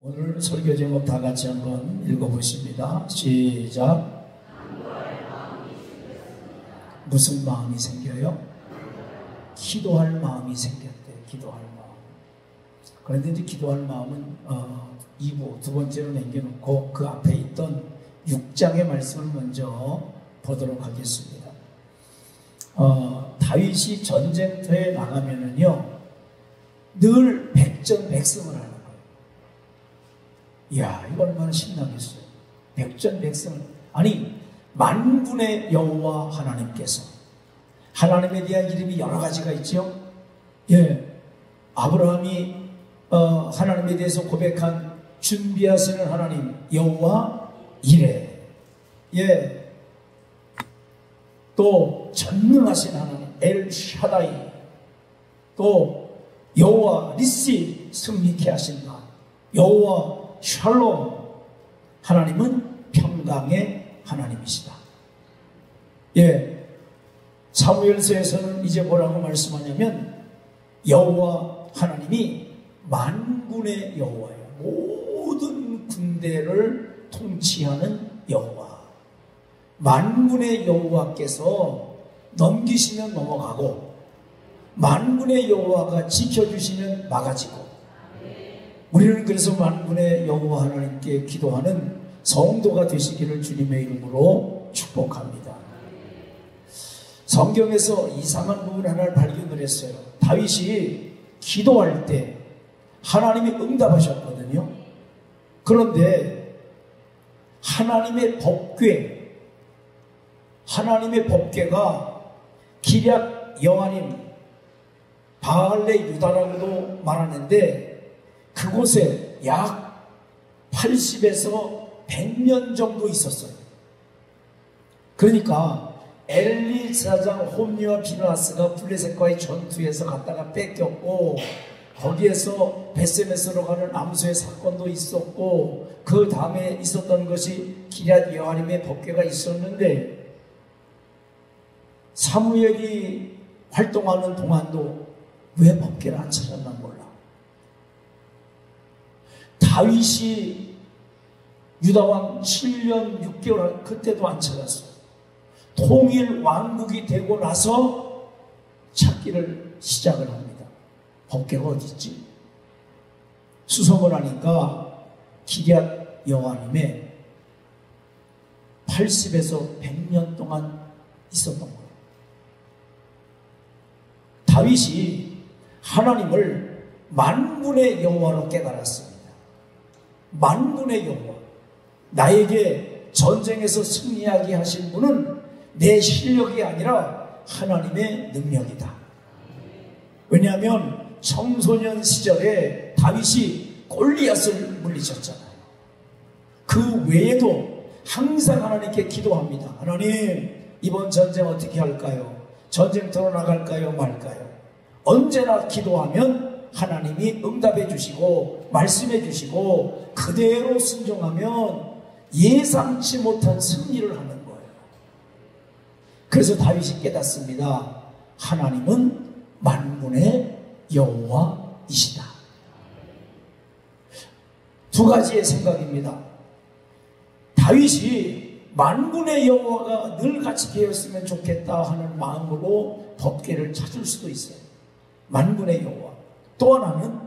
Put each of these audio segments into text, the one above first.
오늘 설교 제목 다 같이 한번 읽어보십니다. 시작. 무슨 마음이 생겨요? 기도할 마음이 생겼대요. 기도할 마음. 그런데 이제 기도할 마음은 2부, 두 번째로 남겨놓고 그 앞에 있던 6장의 말씀을 먼저 보도록 하겠습니다. 다윗이 전쟁터에 나가면은요, 늘 백전백승을 하는 거예요. 이야, 이거 얼마나 신나겠어요. 백전백승을. 아니, 만군의 여호와 하나님께서, 하나님에 대한 이름이 여러 가지가 있죠. 예, 아브라함이 하나님에 대해서 고백한 준비하시는 하나님 여호와 이레. 예, 또 전능하신 하나님 엘 샤다이, 또 여호와 니시 승리케 하신다. 여호와 샬롬, 하나님은 평강의 하나님이시다. 예, 사무엘서에서는 이제 뭐라고 말씀하냐면 여호와 하나님이 만군의 여호와예요. 모든 군대를 통치하는 여호와. 만군의 여호와께서 넘기시면 넘어가고 만군의 여호와가 지켜주시면 막아지고, 우리는 그래서 만군의 여호와 하나님께 기도하는 성도가 되시기를 주님의 이름으로 축복합니다. 성경에서 이상한 부분 하나를 발견을 했어요. 다윗이 기도할 때 하나님이 응답하셨거든요. 그런데 하나님의 법궤가 기럇 여아림 바알레 유다라고도 말하는데, 그곳에 약 80에서 100년 정도 있었어요. 그러니까 엘리 사장 홈리와 비느하스가 블레셋과의 전투에서 갔다가 뺏겼고, 거기에서 베세메스로 가는 암소의 사건도 있었고, 그 다음에 있었던 것이 기럇 여아림의 법궤가 있었는데, 사무엘이 활동하는 동안도 왜 법궤를 안 찾았나 몰라. 다윗이 유다왕 7년 6개월 그때도 안 찾았어요. 통일 왕국이 되고 나서 찾기를 시작을 합니다. 법궤가 어디 있지? 수소문 하니까 기럇 여호와님의 80에서 100년 동안 있었던 거예요. 다윗이 하나님을 만군의 여호와로 깨달았습니다. 만군의 여호와, 나에게 전쟁에서 승리하게 하신 분은 내 실력이 아니라 하나님의 능력이다. 왜냐하면 청소년 시절에 다윗이 골리앗을 물리쳤잖아요. 그 외에도 항상 하나님께 기도합니다. 하나님, 이번 전쟁 어떻게 할까요? 전쟁터로 나갈까요 말까요? 언제나 기도하면 하나님이 응답해 주시고 말씀해 주시고, 그대로 순종하면 예상치 못한 승리를 하는 거예요. 그래서 다윗이 깨닫습니다. 하나님은 만군의 여호와이시다. 두 가지의 생각입니다. 다윗이 만군의 여호와가 늘 같이 되었으면 좋겠다 하는 마음으로 법궤를 찾을 수도 있어요. 만군의 여호와. 또 하나는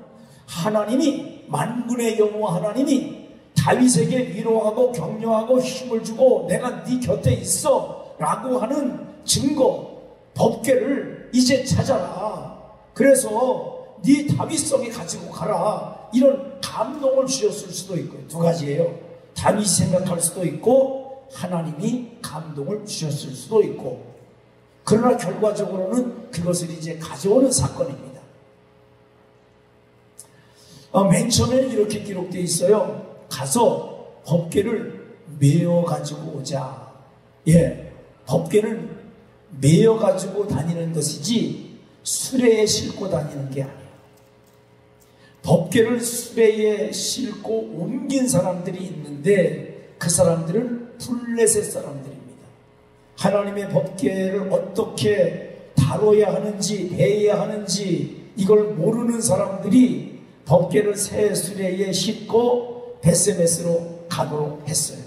하나님이, 만군의 여호와 하나님이 다윗에게 위로하고 격려하고 힘을 주고 내가 네 곁에 있어 라고 하는 증거, 법궤를 이제 찾아라. 그래서 네 다윗성에 가지고 가라. 이런 감동을 주셨을 수도 있고요. 두 가지예요. 다윗이 생각할 수도 있고 하나님이 감동을 주셨을 수도 있고, 그러나 결과적으로는 그것을 이제 가져오는 사건입니다. 맨 처음에는 이렇게 기록되어 있어요. 가서 법궤를 메어 가지고 오자. 예, 법궤는 메어 가지고 다니는 것이지 수레에 싣고 다니는 게 아니에요. 법궤를 수레에 싣고 옮긴 사람들이 있는데 그 사람들은 블레셋 사람들입니다. 하나님의 법궤를 어떻게 다뤄야 하는지, 대해야 하는지 이걸 모르는 사람들이 법궤를 새 수레에 싣고 벳세메스로 가도록 했어요.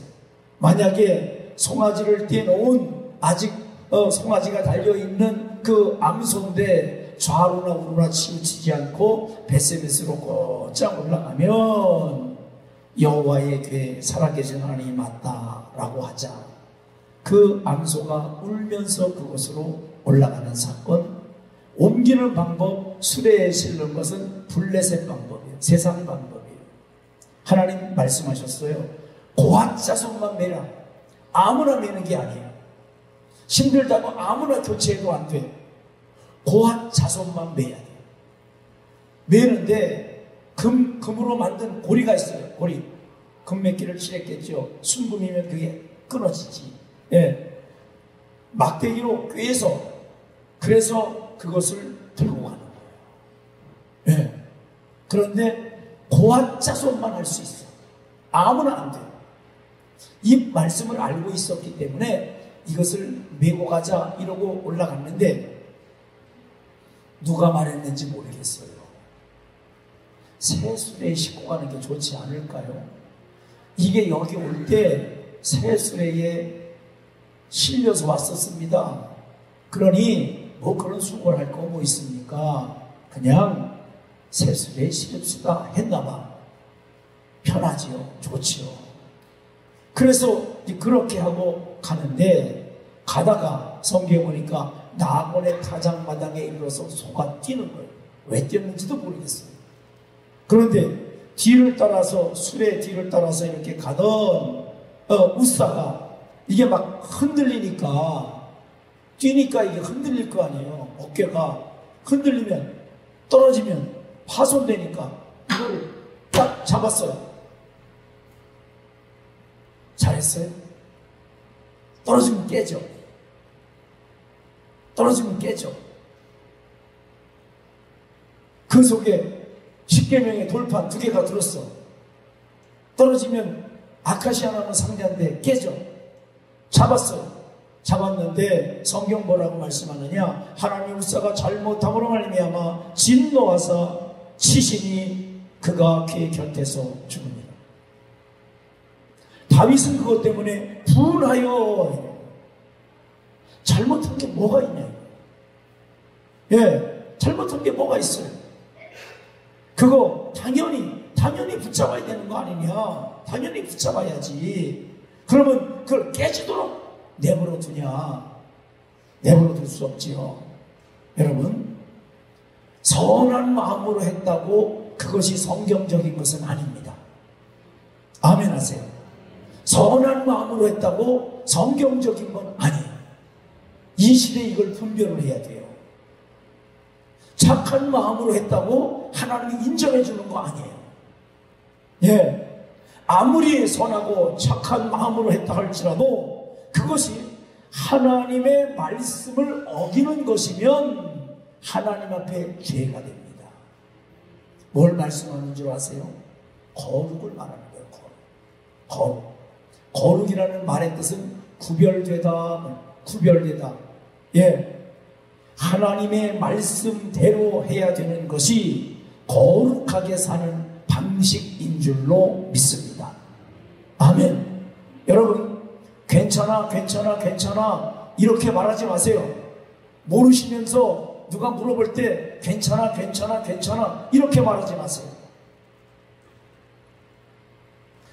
만약에 송아지를 떼놓은 아직 송아지가 달려있는 그 암소인데 좌우나 우로나 치우치지 않고 벳세메스로 곧장 올라가면 여호와의 궤에 살아계신 하나님이 맞다라고 하자 그 암소가 울면서 그곳으로 올라가는 사건. 옮기는 방법, 수레에 실는 것은 블레셋 방법이에요. 세상 방법이에요. 하나님 말씀하셨어요. 고핫 자손만 매라. 아무나 매는 게 아니에요. 힘들다고 아무나 교체해도 안 돼. 고핫 자손만 매야 돼요. 매는데 금으로 만든 고리가 있어요. 고리. 금메기를 칠했겠죠. 순금이면 그게 끊어지지. 예. 막대기로 꿰서 그래서 그것을 들고 가는 거예요. 예. 그런데 고한 자손만 할 수 있어. 아무나 안 돼요. 이 말씀을 알고 있었기 때문에 이것을 메고 가자 이러고 올라갔는데 누가 말했는지 모르겠어요. 새 수레에 싣고 가는 게 좋지 않을까요? 이게 여기 올 때 새 수레에 실려서 왔었습니다. 그러니 뭐 그런 수고를 할 거 뭐 있습니까? 그냥 새 수레에 실읍시다 했나봐. 편하지요. 좋지요. 그래서 그렇게 하고 가는데 가다가 성경에 보니까 나곤의 타작마당에 이르러서 소가 뛰는 거예요. 왜 뛰었는지도 모르겠어요. 그런데 뒤를 따라서 수레 뒤를 따라서 이렇게 가던 우사가 이게 막 흔들리니까 뛰니까 이게 흔들릴 거 아니에요. 어깨가 흔들리면 떨어지면 파손되니까 이걸 딱 잡았어요. 잘했어요? 떨어지면 깨져. 떨어지면 깨져. 그 속에 십계명의 돌판 2개가 들었어. 떨어지면 아카시아 나무 상자인데 깨져. 잡았어요. 잡았는데 성경 뭐라고 말씀하느냐? 하나님 우사가 잘못함으로 말미암아 진노하사 치시니 그가 그의 곁에서 죽으니라. 다윗은 그것 때문에 분하여 잘못한 게 뭐가 있냐? 예, 잘못한 게 뭐가 있어요? 그거 당연히 붙잡아야 되는 거 아니냐? 당연히 붙잡아야지. 그러면 그걸 깨지도록 내버려 두냐? 내버려 둘 수 없지요. 여러분, 선한 마음으로 했다고 그것이 성경적인 것은 아닙니다. 아멘 하세요. 선한 마음으로 했다고 성경적인 건 아니에요. 이 시대에 이걸 분별을 해야 돼요. 착한 마음으로 했다고 하나님이 인정해 주는 거 아니에요. 예. 아무리 선하고 착한 마음으로 했다 할지라도 그것이 하나님의 말씀을 어기는 것이면 하나님 앞에 죄가 됩니다. 뭘 말씀하는 줄 아세요? 거룩을 말하는 거예요. 거룩. 거룩이라는 말의 뜻은 구별되다. 예. 하나님의 말씀대로 해야 되는 것이 거룩하게 사는 방식인 줄로 믿습니다. 아멘. 여러분, 괜찮아 이렇게 말하지 마세요. 모르시면서 누가 물어볼 때 괜찮아 이렇게 말하지 마세요.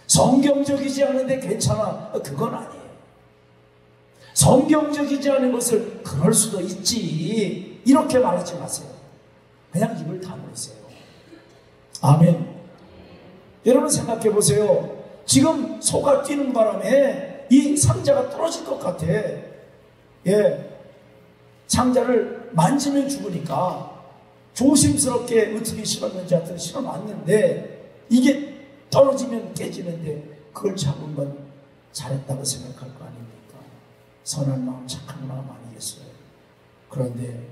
성경적이지 않은데 괜찮아, 그건 아니에요. 성경적이지 않은 것을 그럴 수도 있지 이렇게 말하지 마세요. 그냥 입을 다물으세요. 아멘. 여러분 생각해 보세요. 지금 소가 뛰는 바람에 이 상자가 떨어질 것 같아. 예, 상자를 만지면 죽으니까 조심스럽게 어떻게 실었는지 하여튼 실어놨는데 이게 떨어지면 깨지는데 그걸 잡은 건 잘했다고 생각할 거 아닙니까? 선한 마음, 착한 마음 아니겠어요? 그런데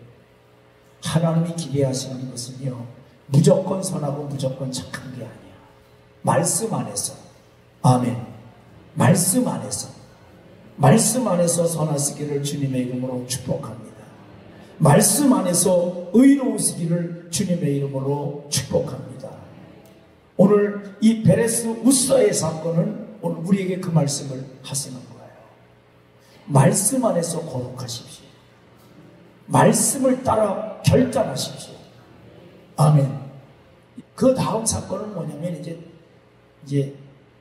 하나님이 기대하시는 것은요, 무조건 선하고 무조건 착한 게 아니야. 말씀 안에서. 아멘. 말씀 안에서 선하시기를 주님의 이름으로 축복합니다. 말씀 안에서 의로우시기를 주님의 이름으로 축복합니다. 오늘 이 베레스 우서의 사건은 오늘 우리에게 그 말씀을 하시는 거예요. 말씀 안에서 거룩하십시오. 말씀을 따라 결단하십시오. 아멘. 그 다음 사건은 뭐냐면 이제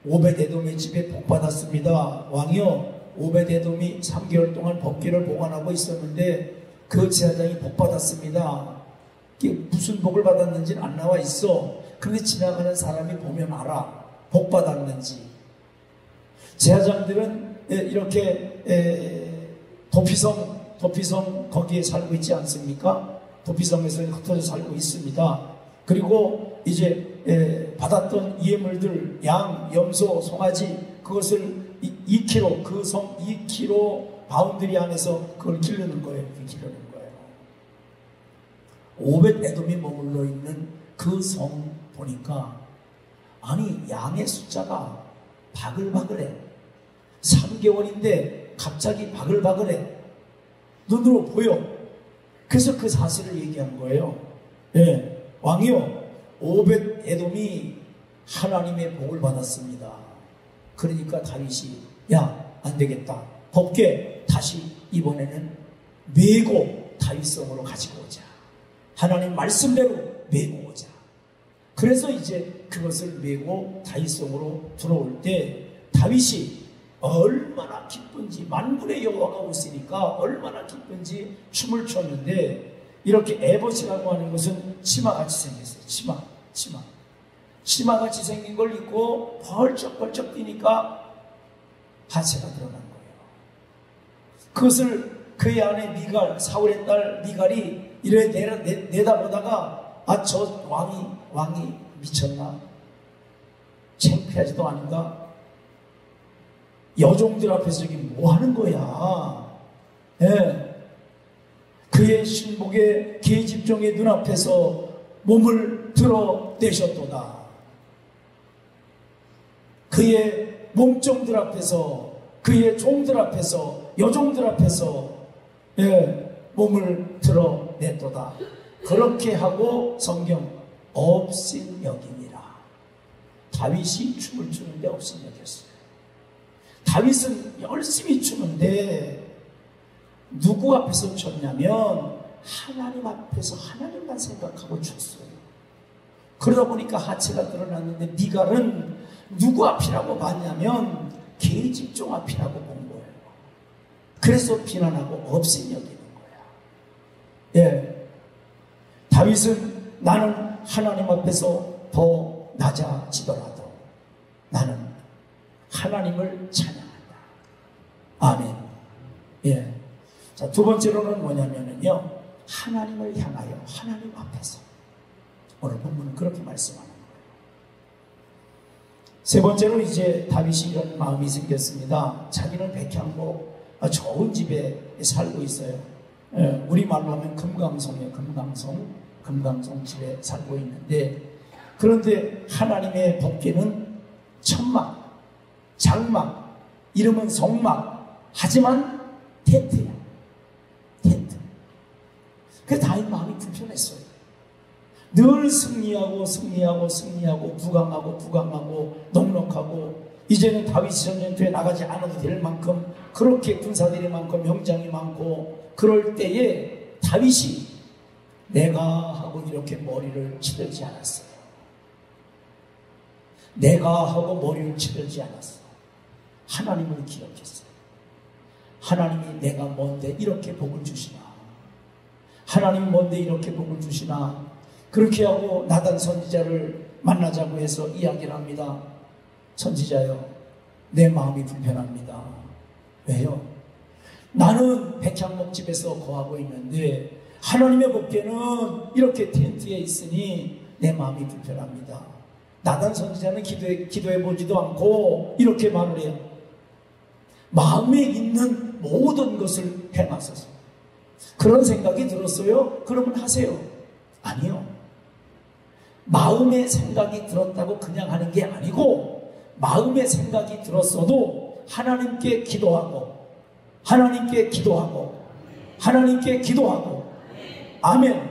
오벳에돔의 집에 복받았습니다. 왕이요, 오벳에돔이 3개월 동안 법궤를 보관하고 있었는데 그 제사장이 복받았습니다. 무슨 복을 받았는지는 안 나와 있어. 그런데 지나가는 사람이 보면 알아. 복받았는지. 제사장들은 이렇게 도피성 거기에 살고 있지 않습니까? 도피성에서 흩어져 살고 있습니다. 그리고 이제 받았던 예물들, 양, 염소, 송아지, 그것을 2kg, 그 성 2kg 바운드리 안에서 그걸 기르는 거예요. 기르는 거예요. 오벳에돔이 머물러 있는 그 성 보니까, 아니, 양의 숫자가 바글바글해. 3개월인데 갑자기 바글바글해. 눈으로 보여. 그래서 그 사실을 얘기한 거예요. 예, 왕이요, 오벳에돔이 하나님의 복을 받았습니다. 그러니까 다윗이, 야, 안 되겠다. 법궤 다시 이번에는 메고 다윗성으로 가지고 오자. 하나님 말씀대로 메고 오자. 그래서 이제 그것을 메고 다윗성으로 들어올 때 다윗이 얼마나 기쁜지, 만군의 여호와가 오시니까 얼마나 기쁜지 춤을 췄는데, 이렇게 에봇이라고 하는 것은 치마같이 생겼어요. 치마같이 생긴 걸 입고 벌쩍벌쩍 뛰니까 하체가 드러난 거예요. 그것을 그의 아내 미갈, 사울의 딸 미갈이 이래 내다보다가, 아, 저 왕이 미쳤나? 창피하지도 않은가? 여종들 앞에서 저기 뭐 하는 거야? 예. 그의 신복의 계집종의 눈앞에서 몸을 드러내셨도다. 그의 몸종들 앞에서, 그의 종들 앞에서, 여종들 앞에서, 예, 몸을 드러냈도다. 그렇게 하고 성경 업신여기니라. 다윗이 춤을 추는데 업신여겼어요. 다윗은 열심히 추는데 누구 앞에서 췄냐면 하나님 앞에서 하나님만 생각하고 췄어요. 그러다 보니까 하체가 드러났는데 미갈은 누구 앞이라고 봤냐면 계집종 앞이라고 본 거예요. 그래서 비난하고 업신여기는 거야. 예, 다윗은 나는 하나님 앞에서 더 낮아지더라도 나는 하나님을 찬양한다. 아멘. 예. 자, 두 번째로는 뭐냐면요, 하나님을 향하여, 하나님 앞에서. 오늘 본문은 그렇게 말씀하는 거예요. 세 번째로 이제 다윗이 이런 마음이 생겼습니다. 자기는 백향목 좋은 집에 살고 있어요. 예, 우리말로 하면 금강송이에요. 금강송 집에 살고 있는데, 그런데 하나님의 법궤는 천막, 장막, 이름은 성막, 하지만 텐트야. 텐트. 그래서 다윗 마음이 불편했어요. 늘 승리하고 부강하고 넉넉하고, 이제는 다윗이 전쟁터에 나가지 않아도 될 만큼 그렇게 군사들이 많고 명장이 많고, 그럴 때에 다윗이 내가 하고 이렇게 머리를 치들지 않았어요. 내가 하고 머리를 치들지 않았어. 하나님을 기억했어요. 하나님이 내가 뭔데 이렇게 복을 주시나? 하나님이 뭔데 이렇게 복을 주시나? 그렇게 하고 나단 선지자를 만나자고 해서 이야기를 합니다. 선지자요, 내 마음이 불편합니다. 왜요? 나는 백향목집에서 거하고 있는데 하나님의 법궤는 이렇게 텐트에 있으니 내 마음이 불편합니다. 나단 선지자는 기도해 보지도 않고 이렇게 말을 해요. 마음에 있는 모든 것을 행하소서. 그런 생각이 들었어요? 그러면 하세요. 아니요. 마음의 생각이 들었다고 그냥 하는 게 아니고, 마음의 생각이 들었어도 하나님께 기도하고 아멘.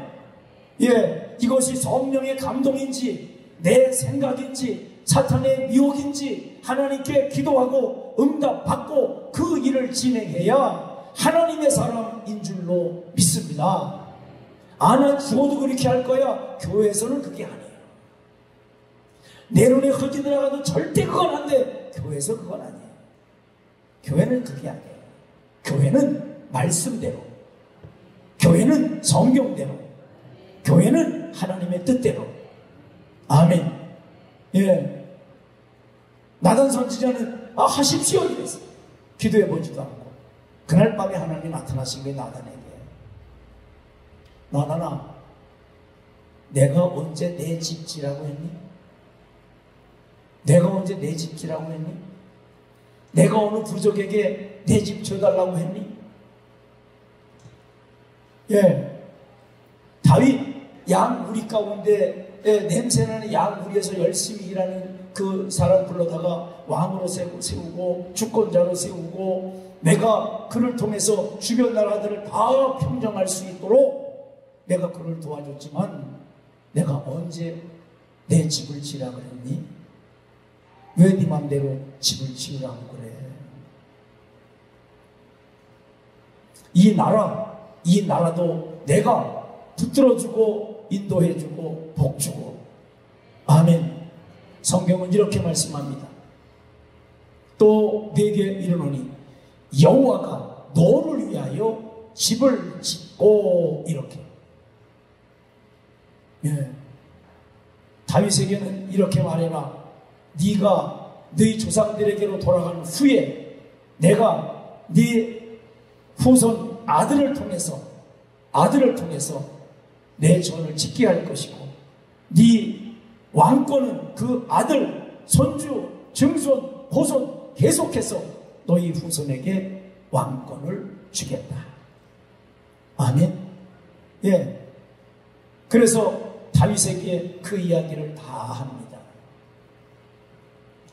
예, 이것이 성령의 감동인지 내 생각인지 사탄의 미혹인지 하나님께 기도하고 응답받고 그 일을 진행해야 하나님의 사람인 줄로 믿습니다. 난 죽어도 그렇게 할 거야. 교회에서는 그게 아니에요. 내 눈에 흙이 들어가도 절대 그건 안 돼. 교회에서 그건 아니에요. 교회는 그게 아니에요. 교회는 말씀대로, 교회는 성경대로, 교회는 하나님의 뜻대로. 아멘. 예. 나단 선지자는 하십시오 이랬어요. 기도해보지도 않고. 그날 밤에 하나님이 나타나신 거예요. 나단에게. 나단아, 내가 언제 내 집지라고 했니? 내가 언제 내 집지라고 했니? 내가 어느 부족에게 내 집 줘달라고 했니? 예. 다윗 양우리 가운데 냄새나는 양우리에서 열심히 일하는 그 사람 불러다가 왕으로 세우고 주권자로 세우고 내가 그를 통해서 주변 나라들을 다 평정할 수 있도록 내가 그를 도와줬지만 내가 언제 내 집을 지라 그랬니? 왜 네 맘대로 집을 지으라고 그래? 이 나라도 내가 붙들어주고 인도해주고 복주고. 아멘. 성경은 이렇게 말씀합니다. 또 내게 이르노니 여호와가 너를 위하여 집을 짓고. 이렇게. 예. 다윗에게는 이렇게 말해라. 네가 너희 조상들에게로 돌아간 후에 내가 네 후손 아들을 통해서 내 전을 짓게 할 것이고 네 왕권은 그 아들, 손주, 증손, 후손 계속해서 너희 후손에게 왕권을 주겠다. 아멘. 예. 그래서 다윗에게 그 이야기를 다 합니다.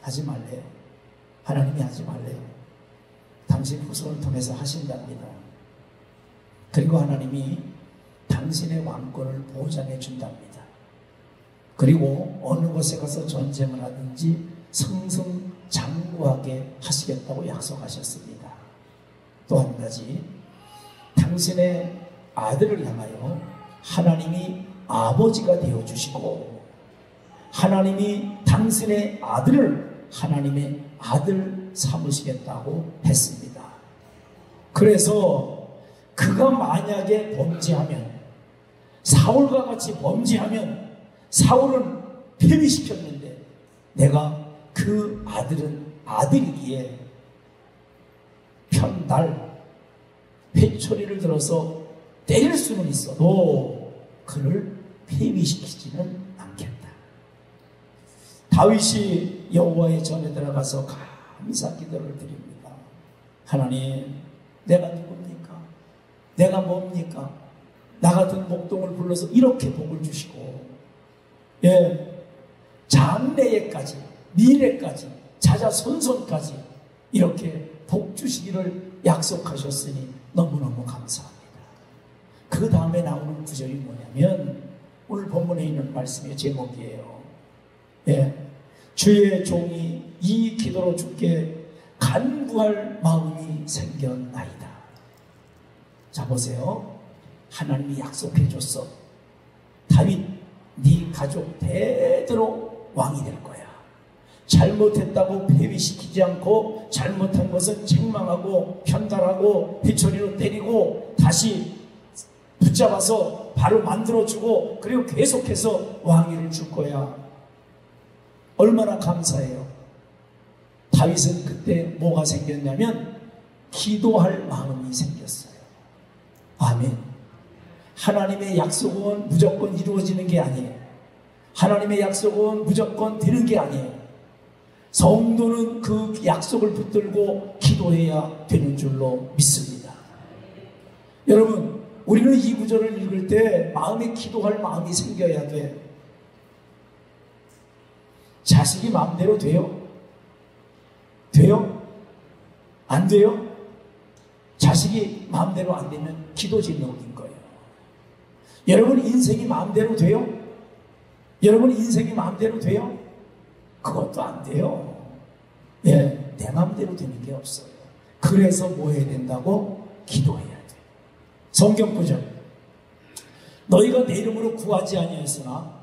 하지 말래요. 하나님이 하지 말래요. 당신 후손을 통해서 하신답니다. 그리고 하나님이 당신의 왕권을 보장해 준답니다. 그리고 어느 곳에 가서 전쟁을 하든지 승승장구하게 하시겠다고 약속하셨습니다. 또 한 가지, 당신의 아들을 향하여 하나님이 아버지가 되어주시고 하나님이 당신의 아들을 하나님의 아들 삼으시겠다고 했습니다. 그래서 그가 만약에 범죄하면, 사울과 같이 범죄하면, 사울은 폐위시켰는데 내가 그 아들은 아들이기에 편달, 회초리를 들어서 때릴 수는 있어도 그를 폐위시키지는 않겠다. 다윗이 여호와의 전에 들어가서 감사 기도를 드립니다. 하나님, 내가 누굽니까? 내가 뭡니까? 나 같은 목동을 불러서 이렇게 복을 주시고, 예, 장래에까지, 미래까지, 자자손손까지 이렇게 복 주시기를 약속하셨으니 너무너무 감사합니다. 그 다음에 나오는 구절이 뭐냐면 오늘 본문에 있는 말씀의 제목이에요. 예, 주의 종이 이 기도로 주께 간구할 마음이 생겼나이다. 자, 보세요. 하나님이 약속해 줬어. 다윗, 네 가족 대대로 왕이 될 거야. 잘못했다고 폐위시키지 않고 잘못한 것은 책망하고 편달하고 회초리로 때리고 다시 붙잡아서 바로 만들어주고 그리고 계속해서 왕위를 줄 거야. 얼마나 감사해요. 다윗은 그때 뭐가 생겼냐면 기도할 마음이 생겼어요. 아멘. 하나님의 약속은 무조건 이루어지는 게 아니에요. 하나님의 약속은 무조건 되는 게 아니에요. 성도는 그 약속을 붙들고 기도해야 되는 줄로 믿습니다. 여러분, 우리는 이 구절을 읽을 때 마음에 기도할 마음이 생겨야 돼. 자식이 마음대로 돼요? 돼요? 안 돼요? 자식이 마음대로 안 되면 기도 제목인 거예요. 여러분, 인생이 마음대로 돼요? 여러분 인생이 마음대로 돼요? 그것도 안 돼요. 예, 내 마음대로 되는 게 없어요. 그래서 뭐 해야 된다고? 기도해야 돼. 성경 구절. 너희가 내 이름으로 구하지 아니하였으나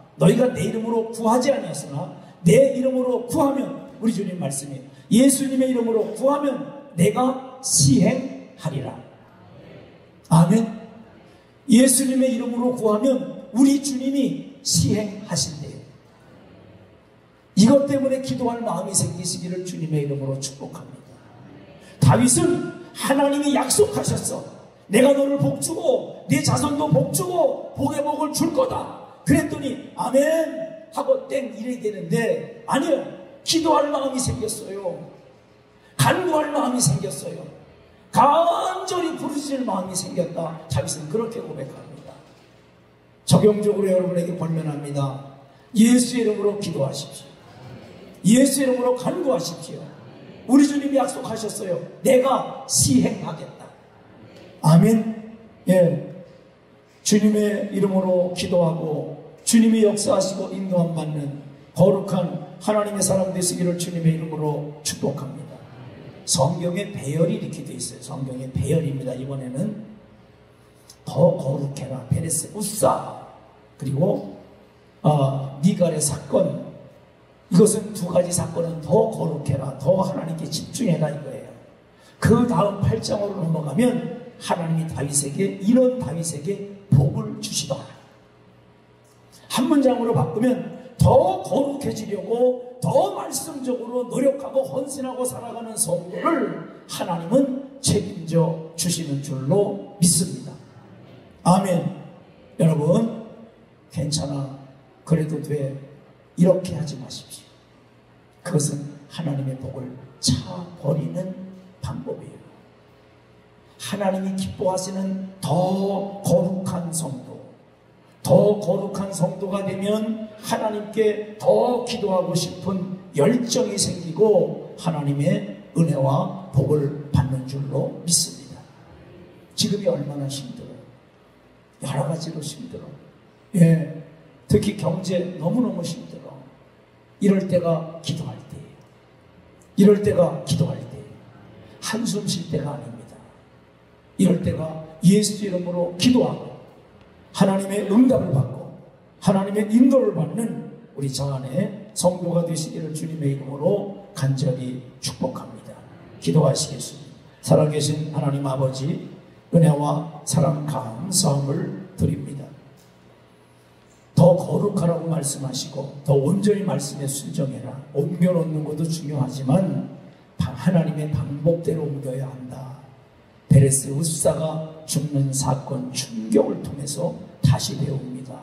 내 이름으로 구하면, 우리 주님 말씀이에요. 예수님의 이름으로 구하면 내가 시행하리라. 아멘. 예수님의 이름으로 구하면 우리 주님이 시행하신대요. 이것 때문에 기도할 마음이 생기시기를 주님의 이름으로 축복합니다. 다윗은 하나님이 약속하셨어. 내가 너를 복주고 네 자손도 복주고 복의 복을 줄 거다. 그랬더니 아멘 하고 땡 이래야 되는데, 아니요, 기도할 마음이 생겼어요. 간구할 마음이 생겼어요. 간절히 부르짖을 마음이 생겼다. 다윗은 그렇게 고백합니다. 적용적으로 여러분에게 권면합니다. 예수의 이름으로 기도하십시오. 예수의 이름으로 간구하십시오. 우리 주님이 약속하셨어요. 내가 시행하겠다. 아멘. 예, 주님의 이름으로 기도하고 주님이 역사하시고 인도함 받는 거룩한 하나님의 사람 되시기를 주님의 이름으로 축복합니다. 성경에 배열이 이렇게 되어 있어요. 성경에 배열입니다. 이번에는 더 거룩해라, 베레스 우사, 그리고 니갈의 사건. 이것은 두 가지 사건은 더 거룩해라, 더 하나님께 집중해라 이거예요. 그 다음 8장으로 넘어가면 하나님이 다윗에게, 이런 다윗에게 복을 주시더라. 한 문장으로 바꾸면 더 거룩해지려고 더 말씀적으로 노력하고 헌신하고 살아가는 성도를 하나님은 책임져 주시는 줄로 믿습니다. 아멘. 여러분, 괜찮아, 그래도 돼, 이렇게 하지 마십시오. 그것은 하나님의 복을 차버리는 방법이에요. 하나님이 기뻐하시는 더 거룩한 성도, 더 거룩한 성도가 되면 하나님께 더 기도하고 싶은 열정이 생기고 하나님의 은혜와 복을 받는 줄로 믿습니다. 지금이 얼마나 힘들어요. 여러 가지로 힘들어. 예, 특히 경제 너무너무 힘들어. 이럴 때가 기도할 때예요. 이럴 때가 기도할 때예요. 한숨 쉴 때가 아닙니다. 이럴 때가 예수 이름으로 기도하고 하나님의 응답을 받고 하나님의 인도를 받는 우리 저 안에 성도가 되시기를 주님의 이름으로 간절히 축복합니다. 기도하시겠습니다. 살아계신 하나님 아버지, 은혜와 사랑 감사함을 드립니다. 더 거룩하라고 말씀하시고 더 온전히 말씀에 순종해라. 옮겨놓는 것도 중요하지만 하나님의 방법대로 옮겨야 한다. 베레스 우사가 죽는 사건 충격을 통해서 다시 배웁니다.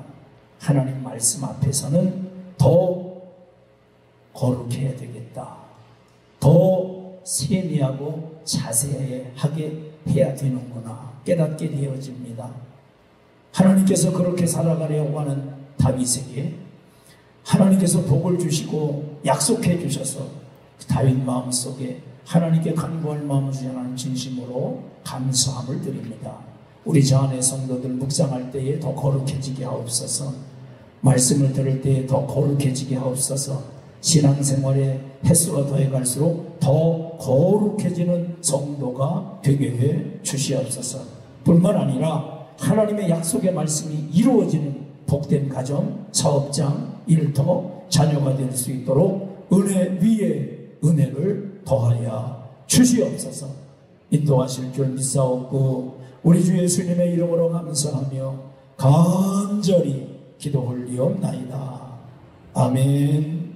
하나님 말씀 앞에서는 더 거룩해야 되겠다. 더 세미하고 자세하게 해야 되는구나 깨닫게 되어집니다. 하나님께서 그렇게 살아가려고 하는 다윗에게 하나님께서 복을 주시고 약속해 주셔서 다윗 마음속에 하나님께 간구할 마음을 주시는 진심으로 감사함을 드립니다. 우리 저 안에 성도들 묵상할 때에 더 거룩해지게 하옵소서. 말씀을 들을 때에 더 거룩해지게 하옵소서. 신앙생활에 횟수가 더해갈수록 더 거룩해지는 성도가 되게 해 주시옵소서. 뿐만 아니라 하나님의 약속의 말씀이 이루어지는 복된 가정, 사업장, 일터, 자녀가 될 수 있도록 은혜 위에 은혜를 더하여 주시옵소서. 인도하실 줄 믿사옵고 우리 주 예수님의 이름으로 감사하며 간절히 기도 올리옵나이다. 아멘.